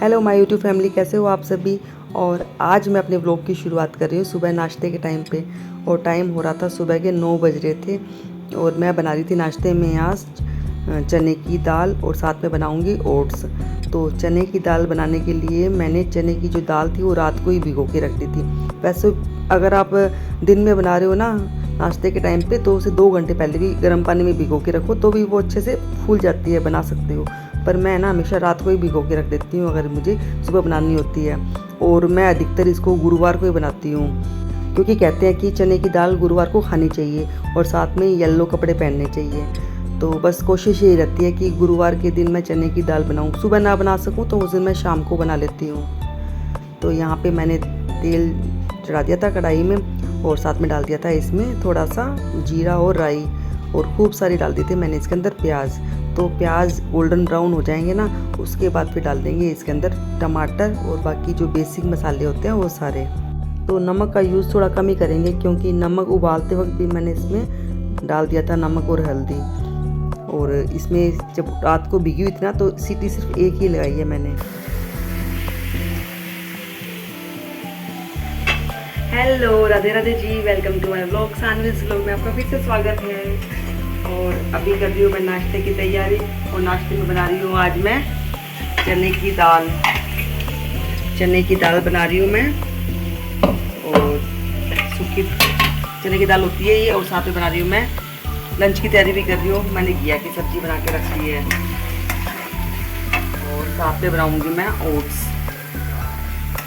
Hello my YouTube family, कैसे हो आप सभी। और आज मैं अपने व्लॉग की शुरुआत कर रही हूँ सुबह नाश्ते के टाइम पे। और टाइम हो रहा था सुबह के 9 बज रहे थे और मैं बना रही थी नाश्ते में आज चने की दाल और साथ में बनाऊंगी ओट्स। तो चने की दाल बनाने के लिए मैंने चने की जो दाल थी वो रात को ही भिगो के रख दी थी। वैसे अगर आप दिन में बना रहे हो ना नाश्ते के टाइम पे तो उसे 2 घंटे पहले भी गर्म पानी में भिगो के रखो तो भी वो अच्छे से फूल जाती है, बना सकते हो। पर मैं ना हमेशा रात को ही भिगो के रख देती हूँ अगर मुझे सुबह बनानी होती है। और मैं अधिकतर इसको गुरुवार को ही बनाती हूँ क्योंकि कहते हैं कि चने की दाल गुरुवार को खानी चाहिए और साथ में येलो कपड़े पहनने चाहिए। तो बस कोशिश यही रहती है कि गुरुवार के दिन मैं चने की दाल बनाऊँ, सुबह ना बना सकूँ तो उस दिन मैं शाम को बना लेती हूँ। तो यहाँ पे मैंने तेल चढ़ा दिया था कढ़ाई में और साथ में डाल दिया था इसमें थोड़ा सा जीरा और राई और खूब सारी डाल दी थी मैंने इसके अंदर प्याज। तो प्याज गोल्डन ब्राउन हो जाएंगे ना, उसके बाद फिर डाल देंगे इसके अंदर टमाटर और बाकी जो बेसिक मसाले होते हैं वो सारे। तो नमक का यूज़ थोड़ा कम ही करेंगे क्योंकि नमक उबालते वक्त भी मैंने इसमें डाल दिया था नमक और हल्दी। और इसमें जब रात को भिगी हुई थी ना तो सीटी सिर्फ एक ही लगाई है मैंने। Hello Radhe Radhe ji, welcome to my vlog. Saanvi's vlog में आपका फिर से स्वागत है। और अभी कर रही हूँ मैं नाश्ते की तैयारी और नाश्ते में बना रही हूँ आज मैं चने की दाल। चने की दाल बना रही हूँ मैं और सूखी चने की दाल होती है ये। और साथ में बना रही हूँ मैं लंच की तैयारी भी कर रही हूँ। मैंने घिया की सब्जी बना के रख ली है और साथ में बनाऊँगी मैं ओट्स।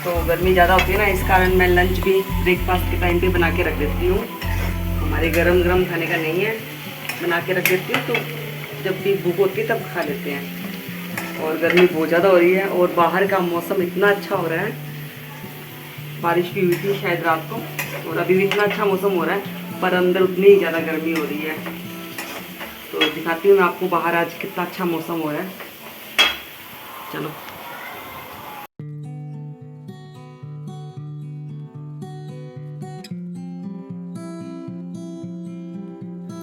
तो गर्मी ज़्यादा होती है ना, इस कारण मैं लंच भी ब्रेकफास्ट के टाइम पे बना के रख देती हूँ। हमारे गरम गरम खाने का नहीं है, बना के रख देती हूँ तो जब भी भूख होती है तब खा लेते हैं। और गर्मी बहुत ज़्यादा हो रही है और बाहर का मौसम इतना अच्छा हो रहा है, बारिश भी हुई थी शायद रात को और अभी भी इतना अच्छा मौसम हो रहा है, पर अंदर उतनी ही ज़्यादा गर्मी हो रही है। तो दिखाती हूँ मैं आपको बाहर आज कितना अच्छा मौसम हो रहा है। चलो।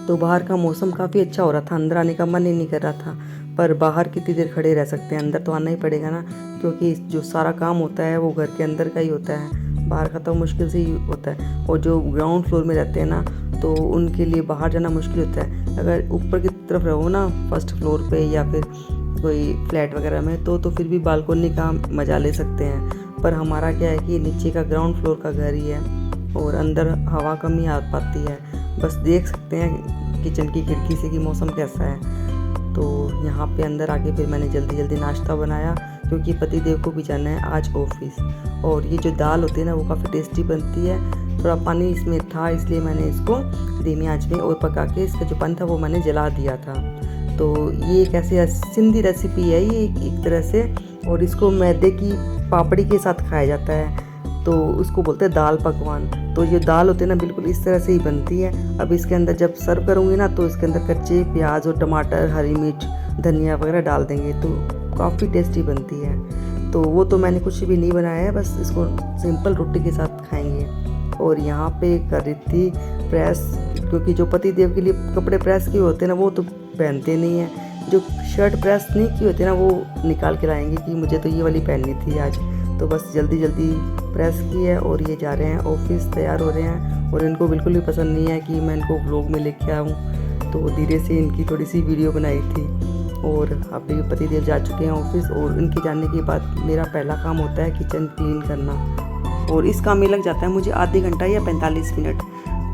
तो बाहर का मौसम काफ़ी अच्छा हो रहा था, अंदर आने का मन ही नहीं कर रहा था। पर बाहर कितनी देर खड़े रह सकते हैं, अंदर तो आना ही पड़ेगा ना, क्योंकि जो सारा काम होता है वो घर के अंदर का ही होता है, बाहर का तो मुश्किल से ही होता है। और जो ग्राउंड फ्लोर में रहते हैं ना तो उनके लिए बाहर जाना मुश्किल होता है। अगर ऊपर की तरफ रहो ना फर्स्ट फ्लोर पे या फिर कोई फ्लैट वगैरह में तो फिर भी बालकोनी का मज़ा ले सकते हैं। पर हमारा क्या है कि नीचे का ग्राउंड फ्लोर का घर ही है और अंदर हवा कम ही आ पाती है। बस देख सकते हैं किचन की खिड़की से कि मौसम कैसा है। तो यहाँ पे अंदर आके फिर मैंने जल्दी जल्दी नाश्ता बनाया क्योंकि पतिदेव को भी जाना है आज ऑफिस। और ये जो दाल होती है ना वो काफ़ी टेस्टी बनती है। थोड़ा पानी इसमें था इसलिए मैंने इसको धीमी आंच में और पका के इसका जो पानी था वो मैंने जला दिया था। तो ये एक ऐसी सिंधी रेसिपी है ये एक तरह से, और इसको मैदे की पापड़ी के साथ खाया जाता है तो उसको बोलते हैं दाल पकवान। तो ये दाल होती है ना बिल्कुल इस तरह से ही बनती है। अब इसके अंदर जब सर्व करूँगी ना तो इसके अंदर कच्चे प्याज और टमाटर, हरी मिर्च, धनिया वगैरह डाल देंगे तो काफ़ी टेस्टी बनती है। तो वो तो मैंने कुछ भी नहीं बनाया है, बस इसको सिंपल रोटी के साथ खाएंगे। और यहाँ पे कर रही थी प्रेस, क्योंकि जो पति देव के लिए कपड़े प्रेस किए होते हैं ना वो तो पहनते नहीं हैं। जो शर्ट प्रेस नहीं की होती है ना वो निकाल के लाएंगे कि मुझे तो ये वाली पहननी थी आज। तो बस जल्दी जल्दी प्रेस की है और ये जा रहे हैं ऑफिस, तैयार हो रहे हैं। और इनको बिल्कुल भी पसंद नहीं है कि मैं इनको व्लॉग में लेके आऊँ, तो धीरे से इनकी थोड़ी सी वीडियो बनाई थी। और अभी पतिदेव जा चुके हैं ऑफिस और इनके जाने के बाद मेरा पहला काम होता है किचन क्लीन करना। और इस काम में लग जाता है मुझे आधे घंटा या 45 मिनट।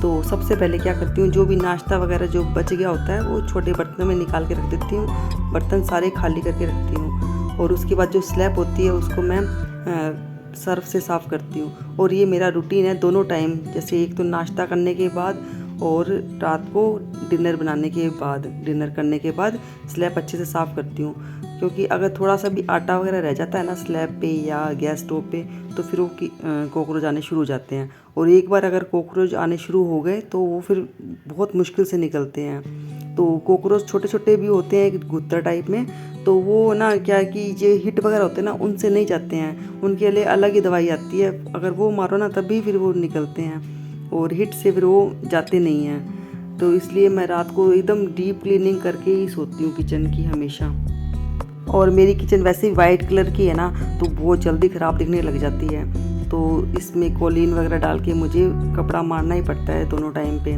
तो सबसे पहले क्या करती हूँ, जो भी नाश्ता वगैरह जो बच गया होता है वो छोटे बर्तनों में निकाल के रख देती हूँ, बर्तन सारे खाली करके रखती हूँ। और उसके बाद जो स्लैब होती है उसको मैं सर्फ से साफ़ करती हूँ। और ये मेरा रूटीन है दोनों टाइम, जैसे एक तो नाश्ता करने के बाद और रात को डिनर बनाने के बाद, डिनर करने के बाद स्लैब अच्छे से साफ़ करती हूँ। क्योंकि अगर थोड़ा सा भी आटा वगैरह रह जाता है ना स्लैब पे या गैस स्टोव पे तो फिर वो कॉकरोच आने शुरू हो जाते हैं। और एक बार अगर कॉकरोच आने शुरू हो गए तो वो फिर बहुत मुश्किल से निकलते हैं। तो कॉकरोच छोटे छोटे भी होते हैं गुत्तर टाइप में, तो वो ना क्या है कि जो हिट वगैरह होते हैं ना उनसे नहीं जाते हैं, उनके लिए अलग ही दवाई आती है, अगर वो मारो ना तभी फिर वो निकलते हैं और हिट से फिर वो जाते नहीं हैं। तो इसलिए मैं रात को एकदम डीप क्लीनिंग करके ही सोती हूँ किचन की हमेशा। और मेरी किचन वैसे ही वाइट कलर की है ना, तो बहुत जल्दी ख़राब दिखने लग जाती है। तो इसमें कोलिन वगैरह डाल के मुझे कपड़ा मारना ही पड़ता है दोनों टाइम पे,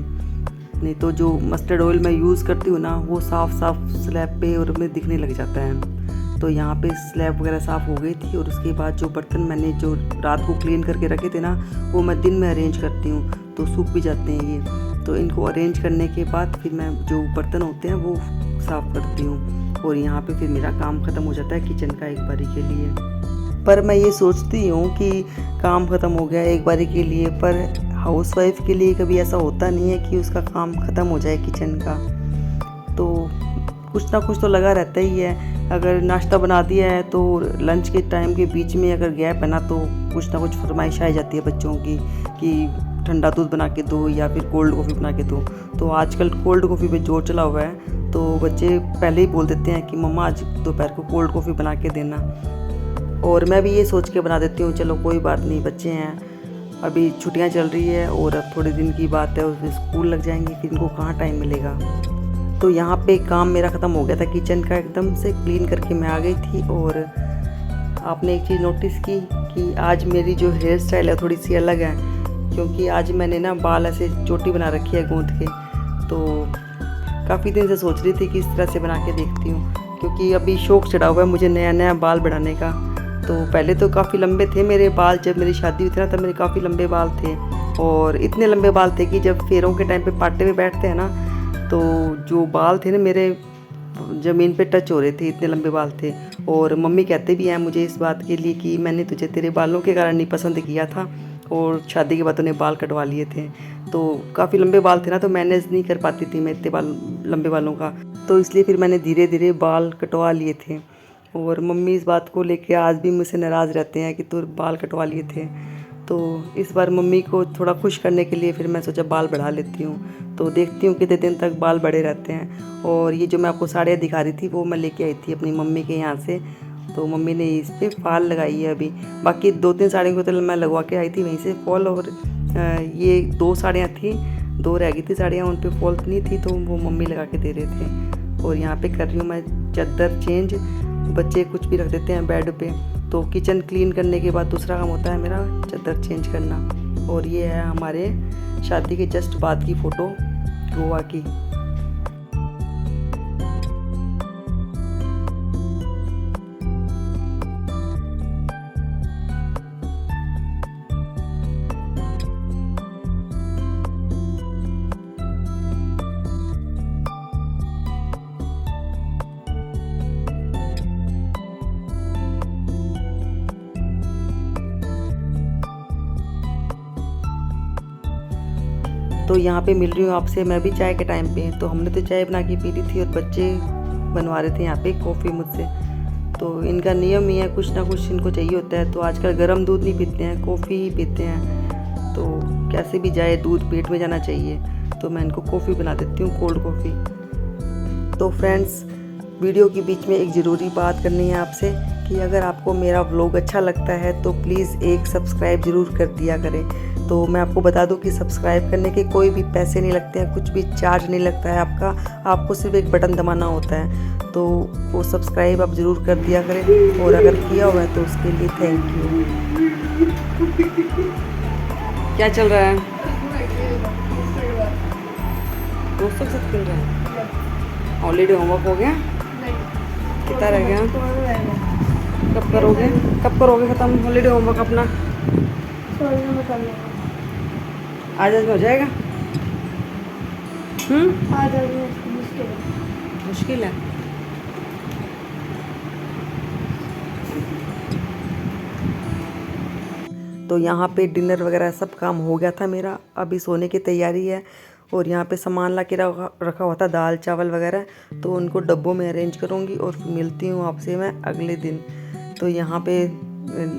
नहीं तो जो मस्टर्ड ऑयल मैं यूज़ करती हूँ ना, वो साफ़ साफ़ स्लैब पे और में दिखने लग जाता है। तो यहाँ पे स्लैब वगैरह साफ़ हो गई थी और उसके बाद जो बर्तन मैंने जो रात को क्लीन करके रखे थे ना, वो मैं दिन में अरेंज करती हूँ, तो सूख भी जाते हैं ये। तो इनको अरेंज करने के बाद फिर मैं जो बर्तन होते हैं वो साफ़ करती हूँ और यहाँ पे फिर मेरा काम ख़त्म हो जाता है किचन का एक बारी के लिए। पर मैं ये सोचती हूँ कि काम ख़त्म हो गया एक बारी के लिए, पर हाउसवाइफ के लिए कभी ऐसा होता नहीं है कि उसका काम ख़त्म हो जाए किचन का। तो कुछ ना कुछ तो लगा रहता ही है। अगर नाश्ता बना दिया है तो लंच के टाइम के बीच में अगर गैप है ना, तो कुछ ना कुछ फरमाइश आ जाती है बच्चों की कि ठंडा दूध बना के दो या फिर कोल्ड कॉफ़ी बना के दो। तो आजकल कोल्ड कॉफ़ी पे जोर चला हुआ है, तो बच्चे पहले ही बोल देते हैं कि मम्मा आज दोपहर को कोल्ड कॉफ़ी बना के देना। और मैं भी ये सोच के बना देती हूँ, चलो कोई बात नहीं, बच्चे हैं, अभी छुट्टियाँ चल रही है और अब थोड़े दिन की बात है, उसमें स्कूल लग जाएंगे, फिर इनको कहाँ टाइम मिलेगा। तो यहाँ पे काम मेरा ख़त्म हो गया था किचन का, एकदम से क्लीन करके मैं आ गई थी। और आपने एक चीज़ नोटिस की कि आज मेरी जो हेयर स्टाइल है थोड़ी सी अलग है, क्योंकि आज मैंने ना बाल ऐसे चोटी बना रखी है गूंथ के। तो काफ़ी दिन से सोच रही थी कि इस तरह से बना के देखती हूँ, क्योंकि अभी शौक चढ़ा हुआ है मुझे नया नया बाल बढ़ाने का। तो पहले तो काफ़ी लंबे थे मेरे बाल, जब मेरी शादी हुई थी ना तब मेरे काफ़ी लंबे बाल थे, और इतने लंबे बाल थे कि जब फेरों के टाइम पे पाटे पे बैठते हैं ना, तो जो बाल थे ना मेरे ज़मीन पे टच हो रहे थे, इतने लंबे बाल थे। और मम्मी कहते भी हैं मुझे इस बात के लिए कि मैंने तुझे तेरे बालों के कारण नहीं पसंद किया था और शादी के बाद उन्हें बाल कटवा लिए थे। तो काफ़ी लंबे बाल थे ना, तो मैनेज नहीं कर पाती थी मैं इतने लंबे बालों का, तो इसलिए फिर मैंने धीरे धीरे बाल कटवा लिए थे। और मम्मी इस बात को लेके आज भी मुझसे नाराज़ रहते हैं कि तू बाल कटवा लिए थे। तो इस बार मम्मी को थोड़ा खुश करने के लिए फिर मैं सोचा बाल बढ़ा लेती हूँ। तो देखती हूँ कितने दिन तक बाल बड़े रहते हैं। और ये जो मैं आपको साड़ियाँ दिखा रही थी वो मैं लेके आई थी अपनी मम्मी के यहाँ से, तो मम्मी ने इस पर फॉल लगाई है अभी। बाकी 2-3 साड़ियों को तो मैं लगवा के आई थी वहीं से फॉल, और ये 2 साड़ियाँ थी, 2 रह गई थी साड़ियाँ, उन पर फॉल नहीं थी, तो वो मम्मी लगा के दे रहे थे। और यहाँ पे कर रही हूँ मैं चादर चेंज। बच्चे कुछ भी रख देते हैं बेड पे, तो किचन क्लीन करने के बाद दूसरा काम होता है मेरा चादर चेंज करना। और ये है हमारे शादी के जस्ट बाद की फ़ोटो गोवा की। तो यहाँ पे मिल रही हूँ आपसे मैं भी चाय के टाइम पे। तो हमने तो चाय बना के पी ली थी और बच्चे बनवा रहे थे यहाँ पे कॉफ़ी मुझसे। तो इनका नियम ही है, कुछ ना कुछ इनको चाहिए होता है। तो आजकल गर्म दूध नहीं पीते हैं, कॉफ़ी ही पीते हैं। तो कैसे भी जाए दूध पेट में जाना चाहिए, तो मैं इनको कॉफ़ी बना देती हूँ, कोल्ड कॉफ़ी। तो फ्रेंड्स, वीडियो के बीच में एक ज़रूरी बात करनी है आपसे कि अगर आपको मेरा व्लॉग अच्छा लगता है तो प्लीज़ एक सब्सक्राइब ज़रूर कर दिया करें। तो मैं आपको बता दूं कि सब्सक्राइब करने के कोई भी पैसे नहीं लगते हैं, कुछ भी चार्ज नहीं लगता है आपको सिर्फ एक बटन दबाना होता है। तो वो सब्सक्राइब आप ज़रूर कर दिया करें, और अगर किया हुआ है तो उसके लिए थैंक यू। क्या चल रहा है? दोस्तों के साथ खेल रहे हैं। हॉलीडे होमवर्क हो गया? कितना रह गया? कब करोगे ख़त्म हॉलीडे होमवर्क अपना? आज में हो जाएगा? आज मुश्किल है। तो यहाँ पे डिनर वगैरह सब काम हो गया था मेरा, अभी सोने की तैयारी है। और यहाँ पे सामान ला के रखा हुआ था, दाल चावल वगैरह, तो उनको डब्बों में अरेंज करूँगी और फिर मिलती हूँ आपसे मैं अगले दिन। तो यहाँ पे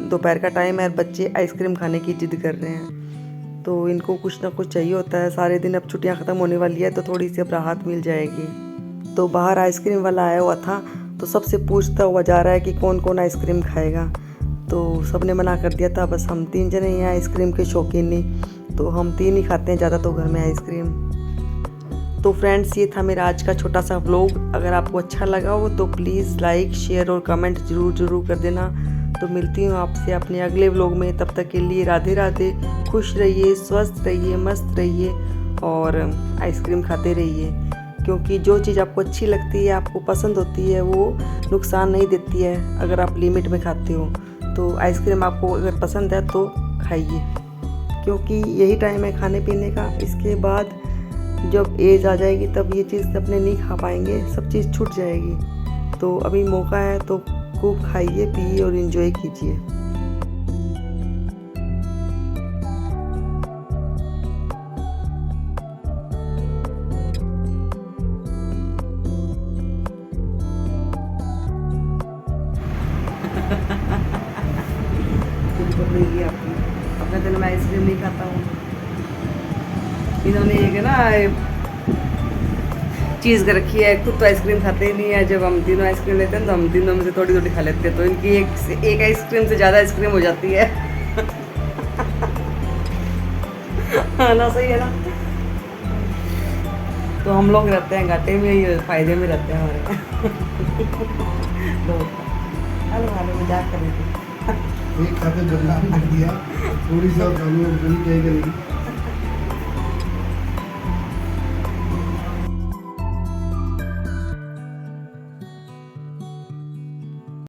दोपहर का टाइम है और बच्चे आइसक्रीम खाने की जिद कर रहे हैं, तो इनको कुछ ना कुछ चाहिए होता है सारे दिन। अब छुट्टियाँ ख़त्म होने वाली है तो थोड़ी सी अब राहत मिल जाएगी। तो बाहर आइसक्रीम वाला आया हुआ था, तो सबसे पूछता हुआ जा रहा है कि कौन कौन आइसक्रीम खाएगा। तो सब ने मना कर दिया था, बस हम 3 जने हैं आइसक्रीम के शौकीन नहीं, तो हम 3 ही खाते हैं ज़्यादा तो घर में आइसक्रीम। तो फ्रेंड्स, ये था मेरा आज का छोटा सा व्लॉग। अगर आपको अच्छा लगा हो तो प्लीज़ लाइक, शेयर और कमेंट ज़रूर कर देना। तो मिलती हूँ आपसे अपने अगले व्लॉग में। तब तक के लिए राधे राधे। खुश रहिए, स्वस्थ रहिए, मस्त रहिए और आइसक्रीम खाते रहिए, क्योंकि जो चीज़ आपको अच्छी लगती है, आपको पसंद होती है, वो नुकसान नहीं देती है अगर आप लिमिट में खाते हो। तो आइसक्रीम आपको अगर पसंद है तो खाइए, क्योंकि यही टाइम है खाने पीने का। इसके बाद जब एज आ जाएगी तब ये चीज़ अपने नहीं खा पाएंगे, सब चीज़ छूट जाएगी। तो अभी मौका है तो खूब खाइए, पिए और एंजॉय कीजिए। पकड़ेगी आपकी। अपने दिन में आइसक्रीम नहीं खाता हूँ। इन्होंने एक ना चीज़ कर रखी है, खुद तो आइसक्रीम खाते ही नहीं है। जब हम तीनों आइसक्रीम लेते हैं तो हम तीनों में से थोड़ी थोड़ी खा लेते हैं, तो इनकी एक आइसक्रीम से ज़्यादा आइसक्रीम हो जाती है। हाँ ना, सही है ना। तो हम लोग रहते हैं घाटे में, ये फायदे में रहते हैं हमारे। हेलो हेलो, मजाक कर रही थी। एक खाते बदनाम कर दिया, थोड़ी सा कमी करेगी।